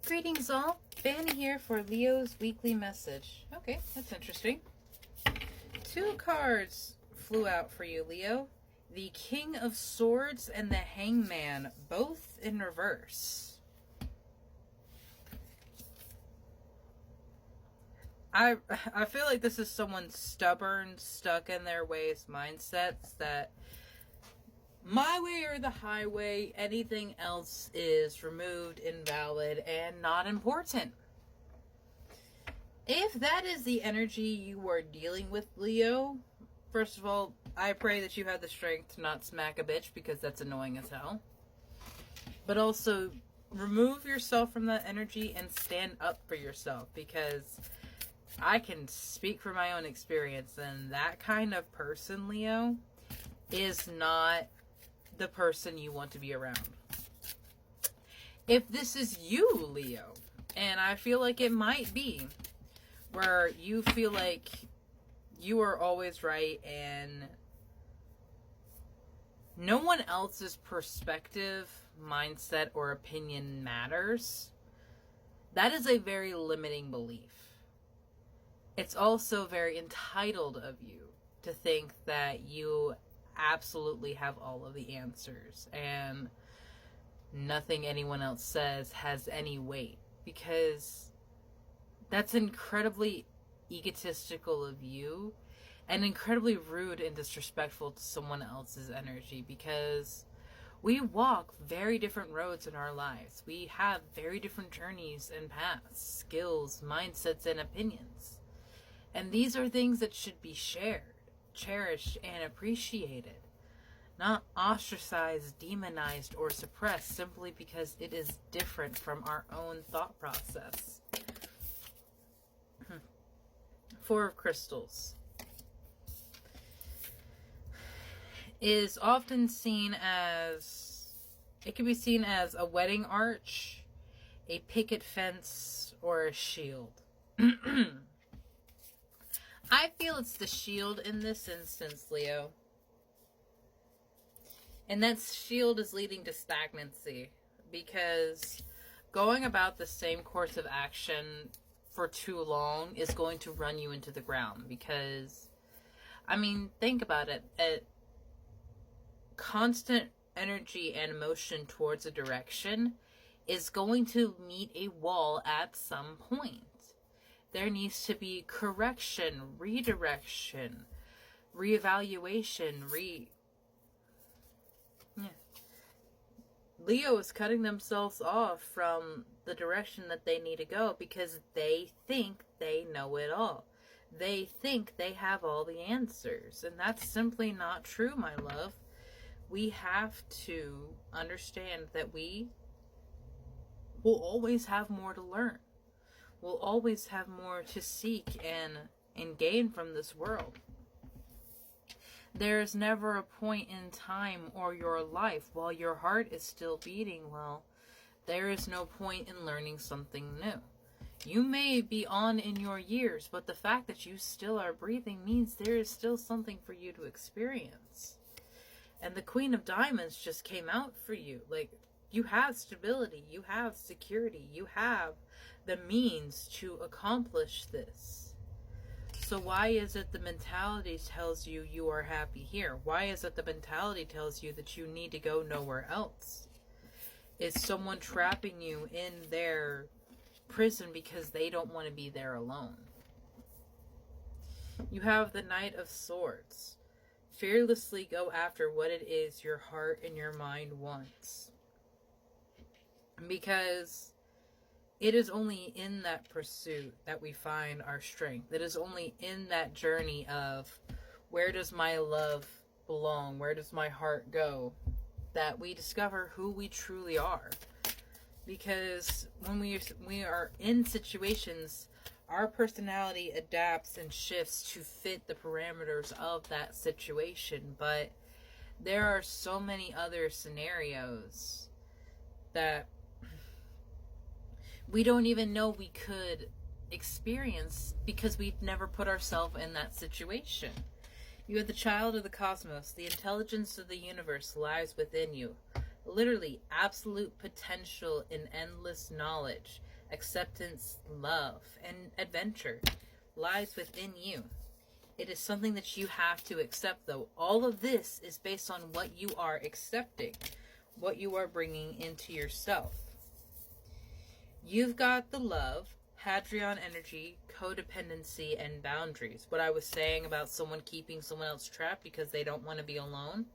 Greetings all, Fanny here for Leo's weekly message. Okay, that's interesting. 2 cards flew out for you, Leo. The King of Swords and the Hangman, both in reverse. I feel like this is someone stubborn, stuck in their ways mindsets that my way or the highway, anything else is removed, invalid, and not important. If that is the energy you are dealing with, Leo, first of all, I pray that you have the strength to not smack a bitch because that's annoying as hell. But also, remove yourself from that energy and stand up for yourself, because I can speak from my own experience, and that kind of person, Leo, is not the person you want to be around. If this is you, Leo, and I feel like it might be, where you feel like you are always right and no one else's perspective, mindset, or opinion matters, that is a very limiting belief. It's also very entitled of you to think that you absolutely have all of the answers and nothing anyone else says has any weight, because that's incredibly egotistical of you and incredibly rude and disrespectful to someone else's energy, because we walk very different roads in our lives. We have very different journeys and paths, skills, mindsets, and opinions. And these are things that should be shared, cherished, and appreciated, not ostracized, demonized, or suppressed simply because it is different from our own thought process. 4 of Crystals is often seen as, it can be seen as a wedding arch, a picket fence, or a shield. I feel it's the shield in this instance, Leo. And that shield is leading to stagnancy, because going about the same course of action for too long is going to run you into the ground. Because, I mean, think about it. Constant energy and motion towards a direction is going to meet a wall at some point. There needs to be correction, redirection, reevaluation, Leo is cutting themselves off from the direction that they need to go because they think they know it all. They think they have all the answers. And that's simply not true, my love. We have to understand that we will always have more to learn. We'll always have more to seek and gain from this world. There is never a point in time or your life while your heart is still beating well, there is no point in learning something new. You may be on in your years, but the fact that you still are breathing means there is still something for you to experience. And the Queen of Diamonds just came out for you. Like, you have stability, you have security, you have the means to accomplish this. So why is it the mentality tells you you are happy here? Why is it the mentality tells you that you need to go nowhere else? Is someone trapping you in their prison because they don't want to be there alone? You have the Knight of Swords. Fearlessly go after what it is your heart and your mind wants. Because it is only in that pursuit that we find our strength. It is only in that journey of where does my love belong? Where does my heart go? That we discover who we truly are. Because when we are in situations, our personality adapts and shifts to fit the parameters of that situation. But there are so many other scenarios that we don't even know we could experience because we've never put ourselves in that situation. You are the child of the cosmos. The intelligence of the universe lies within you. Literally, absolute potential and endless knowledge. acceptance, love, and adventure lies within you. It is something that you have to accept, though. All of this is based on what you are accepting, what you are bringing into yourself. You've got the love, Hadrian energy, codependency, and boundaries. What I was saying about someone keeping someone else trapped because they don't want to be alone,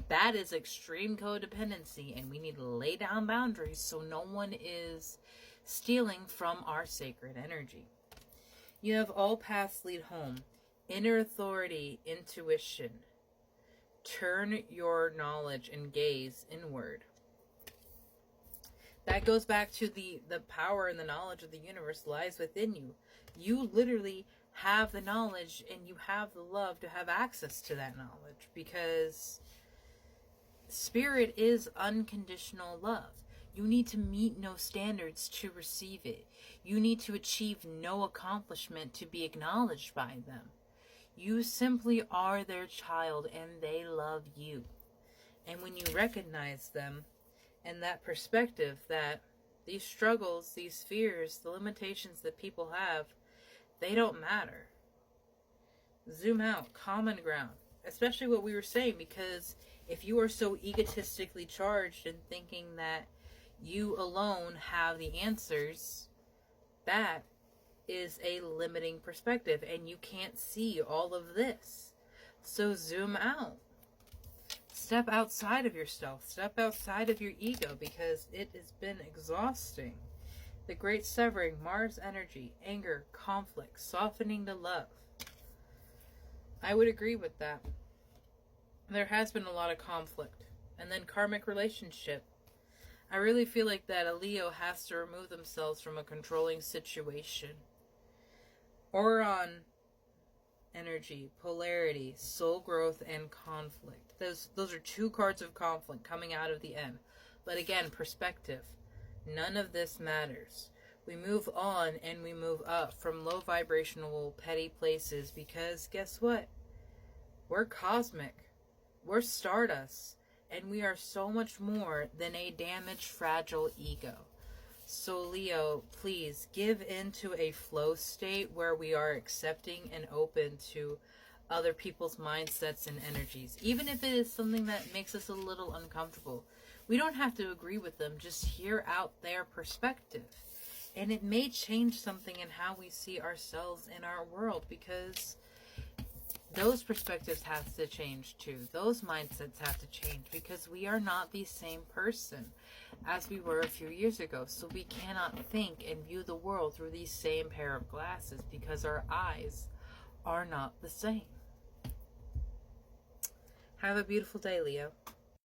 that is extreme codependency, and we need to lay down boundaries so no one is stealing from our sacred energy. You have all paths lead home, inner authority, intuition. Turn your knowledge and gaze inward. That goes back to the power and the knowledge of the universe lies within you. You literally have the knowledge and you have the love to have access to that knowledge, because spirit is unconditional love. You need to meet no standards to receive it. You need to achieve no accomplishment to be acknowledged by them. You simply are their child and they love you. And when you recognize them and that perspective that these struggles, these fears, the limitations that people have, they don't matter. Zoom out, common ground. Especially what we were saying, because if you are so egotistically charged and thinking that you alone have the answers, that is a limiting perspective and you can't see all of this. So zoom out. Step outside of yourself. Step outside of your ego, because it has been exhausting. The great severing, Mars energy, anger, conflict, softening to love. I would agree with that. There has been a lot of conflict. And then karmic relationship. I really feel like that a Leo has to remove themselves from a controlling situation. Orion energy, polarity, soul growth, and conflict. Those are two cards of conflict coming out of the end. But again, perspective. None of this matters. We move on and we move up from low vibrational petty places, because guess what? We're cosmic. We're stardust. And we are so much more than a damaged, fragile ego. So Leo, please give into a flow state where we are accepting and open to other people's mindsets and energies. Even if it is something that makes us a little uncomfortable. We don't have to agree with them. Just hear out their perspective. And it may change something in how we see ourselves in our world, because those perspectives have to change too. Those mindsets have to change, because we are not the same person as we were a few years ago. So we cannot think and view the world through these same pair of glasses, because our eyes are not the same. Have a beautiful day, Leo.